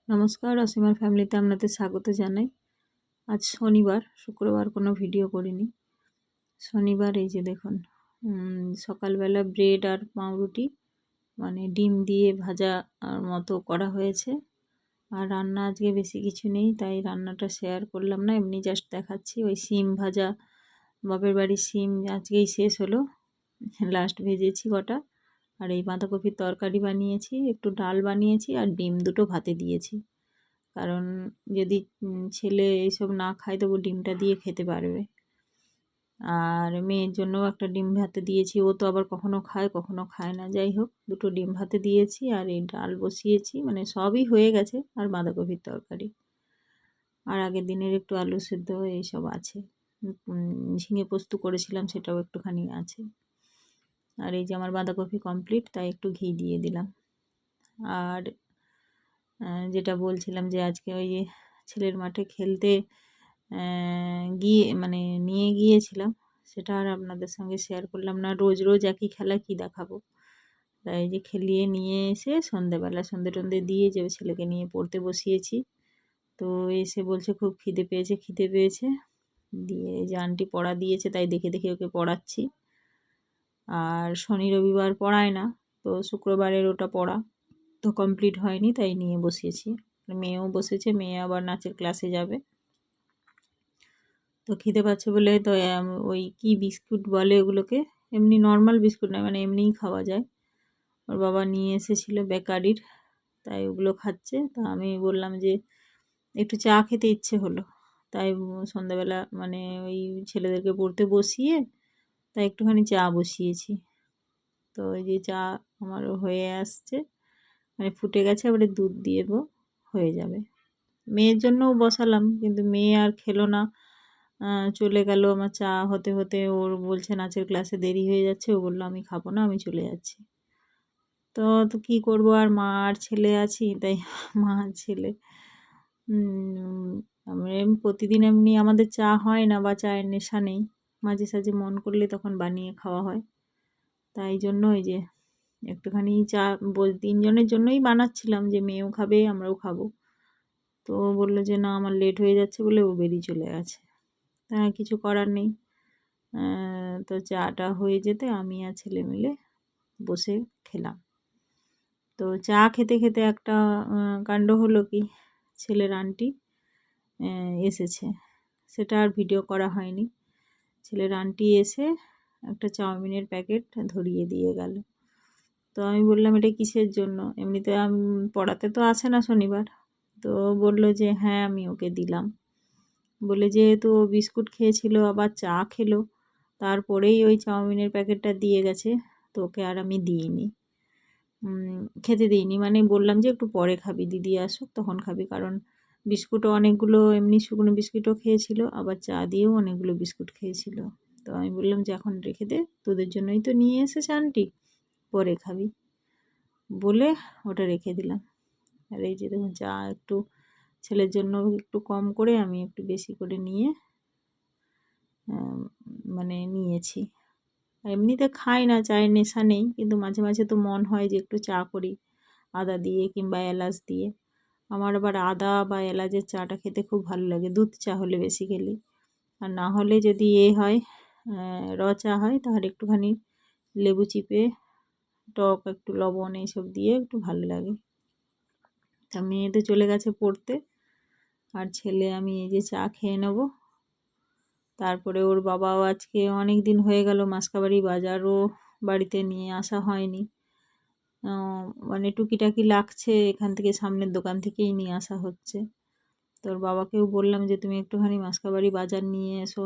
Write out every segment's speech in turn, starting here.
নমস্কার, অসীমার ফ্যামিলিতে আপনাদের স্বাগত জানাই। আজ শনিবার, শুক্রবার কোনো ভিডিও করিনি। শনিবার এই যে দেখুন, সকালবেলা ব্রেড আর পাউরুটি মানে ডিম দিয়ে ভাজা মতো করা হয়েছে। আর রান্না আজকে বেশি কিছু নেই, তাই রান্নাটা শেয়ার করলাম না, এমনি জাস্ট দেখাচ্ছি। ওই শিম ভাজা, বাপের বাড়ির শিম আজকেই শেষ হলো, লাস্ট ভেজেছি কটা। আর এই বাঁধাকপির তরকারি বানিয়েছি, একটু ডাল বানিয়েছি, আর ডিম দুটো ভাতে দিয়েছি। কারণ যদি ছেলে এইসব না খায় তবু ডিমটা দিয়ে খেতে পারবে। আর মেয়ের জন্যও একটা ডিম ভাতে দিয়েছি, ও তো আবার কখনো খায় কখনো খায় না। যাই হোক, দুটো ডিম ভাতে দিয়েছি আর এই ডাল বসিয়েছি, মানে সবই হয়ে গেছে। আর বাঁধাকপির তরকারি, আর আগের দিনের একটু আলু সেদ্ধ এইসব আছে। ঝিঙে পোস্ত করেছিলাম, সেটাও একটুখানি আছে। আর এই যে আমার বাঁধাকপি কমপ্লিট, তাই একটু ঘি দিয়ে দিলাম। আর যেটা বলছিলাম যে আজকে ওই যে ছেলের মাঠে খেলতে গিয়ে মানে নিয়ে গিয়েছিলাম, সেটা আর আপনাদের সঙ্গে শেয়ার করলাম না। রোজ রোজ একই খেলা কি দেখাবো, তাই যে খেলিয়ে নিয়ে এসে সন্ধেবেলা সন্ধে টন্ধে দিয়ে যে ছেলেকে নিয়ে পড়তে বসিয়েছি। তো এসে বলছে খুব খিদে পেয়েছে খিদে পেয়েছে, দিয়ে যে আন্টি পড়া দিয়েছে তাই দেখে দেখে ওকে পড়াচ্ছি। আর শনি রবিবার পড়ায় না, তো শুক্রবারের ওটা পড়া তো কমপ্লিট হয়নি, তাই নিয়ে বসিয়েছি। মেয়েও বসেছে, মেয়ে আবার নাচের ক্লাসে যাবে। তো খিদে পাচ্ছে বলে তো ওই কি বিস্কুট বলে ওগুলোকে, এমনি নর্মাল বিস্কুট নয়, মানে এমনিই খাওয়া যায়, ওর বাবা নিয়ে এসেছিলো বেকারির, তাই ওগুলো খাচ্ছে। তা আমি বললাম যে একটু চা খেতে ইচ্ছে হলো, তাই সন্ধ্যাবেলা মানে ওই ছেলেদেরকে পড়তে বসিয়ে তাই একটুখানি চা বসিয়েছি। তো ওই যে চা আমার হয়ে আসছে, মানে ফুটে গেছে, এবারে দুধ দিয়ে হয়ে যাবে। মেয়ের জন্যও বসালাম, কিন্তু মেয়ে আর খেলো না, চলে গেল। আমার চা হতে হতে ওর বলছে নাচের ক্লাসে দেরি হয়ে যাচ্ছে, ও বললো আমি খাবো না, আমি চলে যাচ্ছি। তো তো কী করবো, আর মা আর ছেলে আছি, তাই মা আর ছেলে। আমরা প্রতিদিন এমনি আমাদের চা হয় না, বা চায়ের নেশা নেই, মাঝে সাঝে মন করলে তখন বানিয়ে খাওয়া হয়। তাই জন্য ওই যে একটুখানি চা তিনজনের জন্যই বানাচ্ছিলাম, যে মেয়েও খাবে আমরাও খাবো। তো বললো যে না আমার লেট হয়ে যাচ্ছে বলে ও বেরিয়ে চলে গেছে। তা কিছু করার নেই। তো চাটা হয়ে যেতে আমি আর ছেলে মিলে বসে খেলাম। তো চা খেতে খেতে একটা কাণ্ড হলো কি, ছেলের আন্টি এসেছে, সেটা আর ভিডিও করা হয়নি। ছেলের আন্টি এসে একটা চাউমিনের প্যাকেট ধরিয়ে দিয়ে গেল। তো আমি বললাম এটা কিসের জন্য, এমনিতে পড়াতে তো আসে না শনিবার। তো বলল যে হ্যাঁ আমি ওকে দিলাম, বলে যেহেতু ও বিস্কুট খেয়েছিল আবার চা খেলো, তারপরেই ওই চাউমিনের প্যাকেটটা দিয়ে গেছে, তো ওকে আর আমি দিইনি, খেতে দিইনি। মানে বললাম যে একটু পরে খাবি, দিদি আসুক তখন খাবি, কারণ বিস্কুটও অনেকগুলো এমনি শুকনো বিস্কুটও খেয়েছিল, আবার চা দিয়েও অনেকগুলো বিস্কুট খেয়েছিল। তো আমি বললাম যে এখন রেখে দে, তোদের জন্যই তো নিয়ে এসেছে আন্টি, পরে খাবি, বলে ওটা রেখে দিলাম। আর এই যে দেখুন চা একটু ছেলের জন্য একটু কম করে আমি একটু বেশি করে নিয়ে মানে নিয়েছি। এমনিতে খাই না, চায়ের নেশা নেই, কিন্তু মাঝে মাঝে তো মন হয় যে একটু চা করি আদা দিয়ে কিংবা এলাচ দিয়ে। আমার আবার আদা বা এলাচের চাটা খেতে খুব ভালো লাগে, দুধ চা হলে বেসিক্যালি। আর না হলে যদি হয় র চা হয়, তাহলে একটুখানি লেবু চিপে টক একটু লবণ এইসব দিয়ে একটু ভালো লাগে। তা মেয়ে তো চলে গেছে পড়তে, আর ছেলে আমি এই যে চা খেয়ে নেব। তারপরে ওর বাবাও আজকে অনেক দিন হয়ে গেল মাসকাবাড়ি বাজারও বাড়িতে নিয়ে আসা হয়নি, মানে টুকিটাকি লাগছে এখান থেকে সামনের দোকান থেকেই নিয়ে আসা হচ্ছে। তোর বাবাকেও বললাম যে তুমি একটুখানি মাসকাবাড়ি বাজার নিয়ে এসো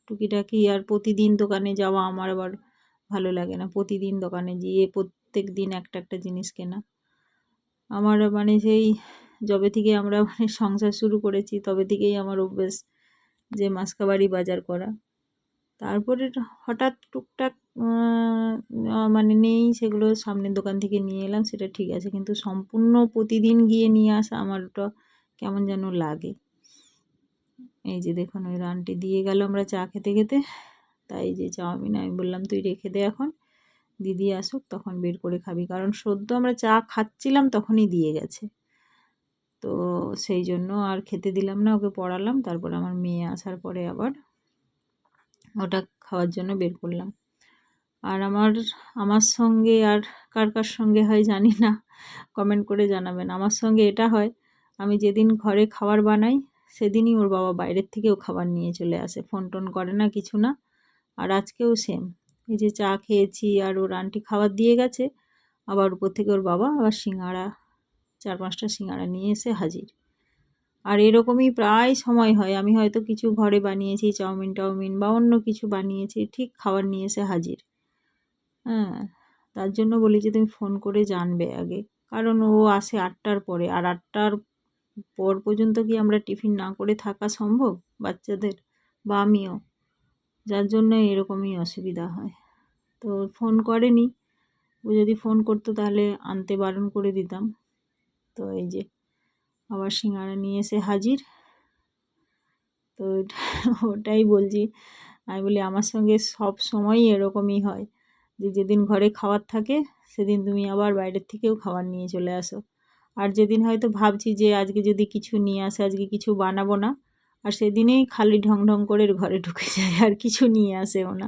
টুকিটাকি। আর প্রতিদিন দোকানে যাওয়া আমার আবার ভালো লাগে না, প্রতিদিন দোকানে গিয়ে প্রত্যেক দিন একটা একটা জিনিস কেনা। আমার মানে সেই যবে থেকে আমরা মানে সংসার শুরু করেছি তবে থেকেই আমার অভ্যেস যে মাসকাবাড়ি বাজার করা। তারপরে হঠাৎ টুকটাক মানে নেই, সেগুলো সামনের দোকান থেকে নিয়ে এলাম, সেটা ঠিক আছে, কিন্তু সম্পূর্ণ প্রতিদিন গিয়ে নিয়ে আসা আমার ওটা কেমন যেন লাগে। এই যে দেখুন ওই আন্টি দিয়ে গেল আমরা চা খেতে খেতে, তাই যে চাউমিন আমি বললাম তুই রেখে দে, এখন দিদি আসুক তখন বের করে খাবি, কারণ সদ্য আমরা চা খাচ্ছিলাম তখনই দিয়ে গেছে। তো সেই জন্য আর খেতে দিলাম না, ওকে পড়ালাম। তারপর আমার মেয়ে আসার পরে আবার ওটা খাওয়ার জন্য বের করলাম। আর আমার সঙ্গে আর কার কার সঙ্গে হয় জানি না, কমেন্ট করে জানাবেন। আমার সঙ্গে এটা হয়, আমি যেদিন ঘরে খাবার বানাই সেদিনই ওর বাবা বাইরের থেকেও খাবার নিয়ে চলে আসে, ফোন টোন করে না, কিছু না। আর আজকেও সেম, এই যে চা খেয়েছি আর ওর আন্টি খাবার দিয়ে গেছে, আবার উপর থেকে ওর বাবা আবার সিঙ্গাড়া 4-5টা সিঙ্গাড়া নিয়ে এসে হাজির। আর এরকমই প্রায় সময় হয়, আমি হয়তো কিছু ঘরে বানিয়েছি, চাউমিন টাউমিন বা অন্য কিছু বানিয়েছি, ঠিক খাবার নিয়ে এসে হাজির। হ্যাঁ, তার জন্য বলি যে তুমি ফোন করে জানবে আগে, কারণ ও আসে 8টার পরে, আর 8টার পর পর্যন্ত কি আমরা টিফিন না করে থাকা সম্ভব বাচ্চাদের বা আমিও? যার জন্য এরকমই অসুবিধা হয়। তো ফোন করেনি, ও যদি ফোন করতো তাহলে আনতে বারণ করে দিতাম। তো এই যে আবার সিঙ্গাড়া নিয়ে এসে হাজির। তো ওটাই বলছি, আমি বলি আমার সঙ্গে সব সময়ই এরকমই হয়, যে যেদিন ঘরে খাবার থাকে সেদিন তুমি আবার বাইরের থেকেও খাবার নিয়ে চলে আসো। আর যেদিন হয়তো ভাবছি যে আজকে যদি কিছু নিয়ে আসে, আজকে কিছু বানাবো না, আর সেদিনেই খালি ঢং ঢং করে ঘরে ঢুকে যায়, আর কিছু নিয়ে আসেও না।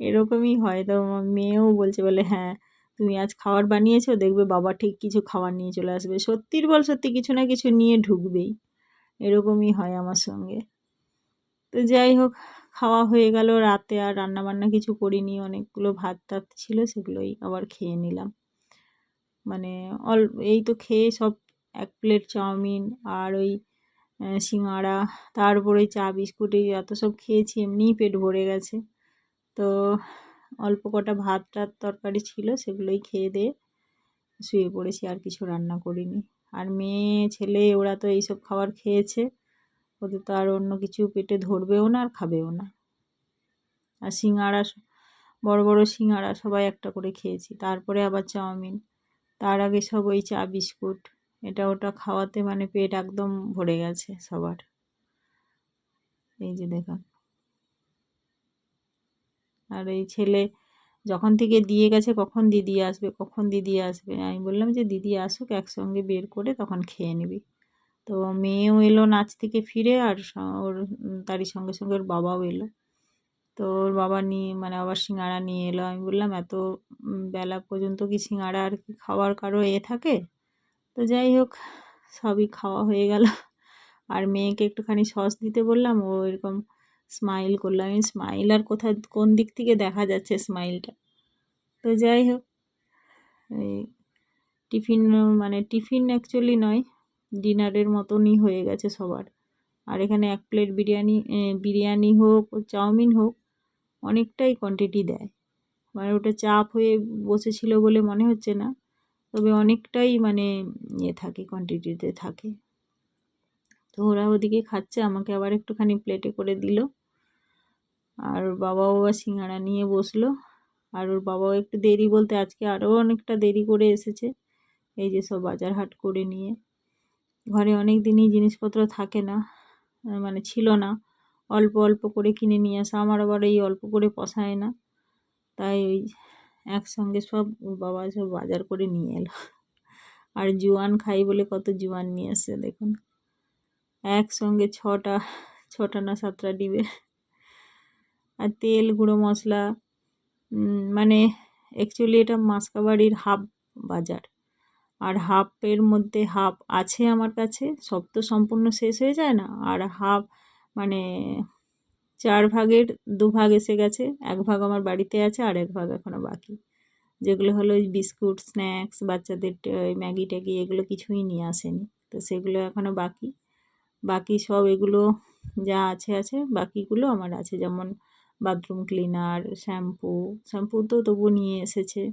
এরকমই হয়। তো আমার মেয়েও বলছে, বলে হ্যাঁ তুমি আজ খাবার বানিয়েছো, দেখবে বাবা ঠিক কিছু খাবার নিয়ে চলে আসবে। সত্যির বল সত্যি কিছু না কিছু নিয়ে ঢুকবেই, এরকমই হয় আমার সঙ্গে। তো যাই হোক, খাওয়া হয়ে গেল। রাতে আর রান্না বান্না কিছু করিনি, অনেকগুলো ভাত টাত ছিল, সেগুলোই আবার খেয়ে নিলাম। মানে এই তো খেয়ে সব 1 প্লেট চাউমিন আর ওই সিঙাড়া, তারপরে চা বিস্কুট, এই এত সব খেয়েছি, এমনিই পেট ভরে গেছে। তো অল্প কটা ভাত টাত তরকারি ছিল, সেগুলোই খেয়ে দিয়ে শুয়ে পড়েছি, আর কিছু রান্না করিনি। আর মেয়ে ছেলে ওরা তো এইসব খাবার খেয়েছে, ওদের তো আর অন্য কিছু পেটে ধরবেও না আর খাবেও না। আর সিঙাড়া, বড় বড় সিঙাড়া সবাই একটা করে খেয়েছি, তারপরে আবার চাউমিন, তার আগে সব ওই চা বিস্কুট, এটা ওটা খাওয়াতে মানে পেট একদম ভরে গেছে সবার। এই যে দেখুন, আর এই ছেলে যখন থেকে দিয়ে গেছে, কখন দিদি আসবে, কখন দিদি আসবে, আমি বললাম যে দিদি আসুক, একসঙ্গে বের করে তখন খেয়ে নিবি। তো মেয়েও এলো নাচ থেকে ফিরে, আর ওর তারই সঙ্গে সঙ্গে ওর বাবাও এলো। তো ওর বাবা নিয়ে মানে আবার সিঙ্গাড়া নিয়ে এলো। আমি বললাম এত বেলা পর্যন্ত কি সিঙ্গাড়া আর কি খাওয়ার কারো থাকে? তো যাই হোক, সবই খাওয়া হয়ে গেল। আর মেয়েকে একটুখানি সস দিতে বললাম, ও এরকম স্মাইল করলো। আমি স্মাইল আর কোন দিক থেকে দেখা যাচ্ছে স্মাইলটা? তো যাই হোক, এই টিফিন, মানে টিফিন অ্যাকচুয়ালি নয়, ডিনারের মতনই হয়ে গেছে সবার। আর এখানে 1 প্লেট বিরিয়ানি হোক, চাউমিন হোক, অনেকটাই কোয়ান্টিটি দেয়। মানে ওটা চাপ হয়ে বসেছিল বলে মনে হচ্ছে না, তবে অনেকটাই মানে থাকে, কোয়ান্টিটিতে থাকে। তো ওরা ওদিকে খাচ্ছে, আমাকে আবার একটুখানি প্লেটে করে দিল। আর ওর বাবাও আবার সিঙ্গাড়া নিয়ে বসলো। আর ওর বাবাও একটু দেরি বলতে আজকে আরও অনেকটা দেরি করে এসেছে, এই যে সব বাজার হাট করে নিয়ে। ঘরে অনেক দিনই জিনিসপত্র থাকে না, মানে ছিল না, অল্প অল্প করে কিনে নিয়ে আসা, আমার আবার এই অল্প করে পোষায় না, তাই ওই একসঙ্গে সব ওর বাবা সব বাজার করে নিয়ে এলো। আর জোয়ান খাই বলে কত জোয়ান নিয়ে এসছে দেখুন, একসঙ্গে 6টা না 7টা ডিবে। আর তেল, গুঁড়ো মশলা, মানে অ্যাকচুয়ালি এটা মাসকাবাড়ির হাফ বাজার, আর হাফের মধ্যে হাফ আছে আমার কাছে, সব তো সম্পূর্ণ শেষ হয়ে যায় না, আর হাফ মানে 4 ভাগের 2 ভাগ এসে গেছে, 1 ভাগ আমার বাড়িতে আছে, আর 1 ভাগ এখনও বাকি, যেগুলো হলো ওই বিস্কুট, স্ন্যাক্স, বাচ্চাদের ম্যাগি ট্যাগি, এগুলো কিছুই নিয়ে আসেনি। তো সেগুলো এখনও বাকি, বাকি সব এগুলো যা আছে, বাকিগুলো আমার আছে, যেমন বাথরুম ক্লিনার, শ্যাম্পু তো তবু নিয়ে এসেছে,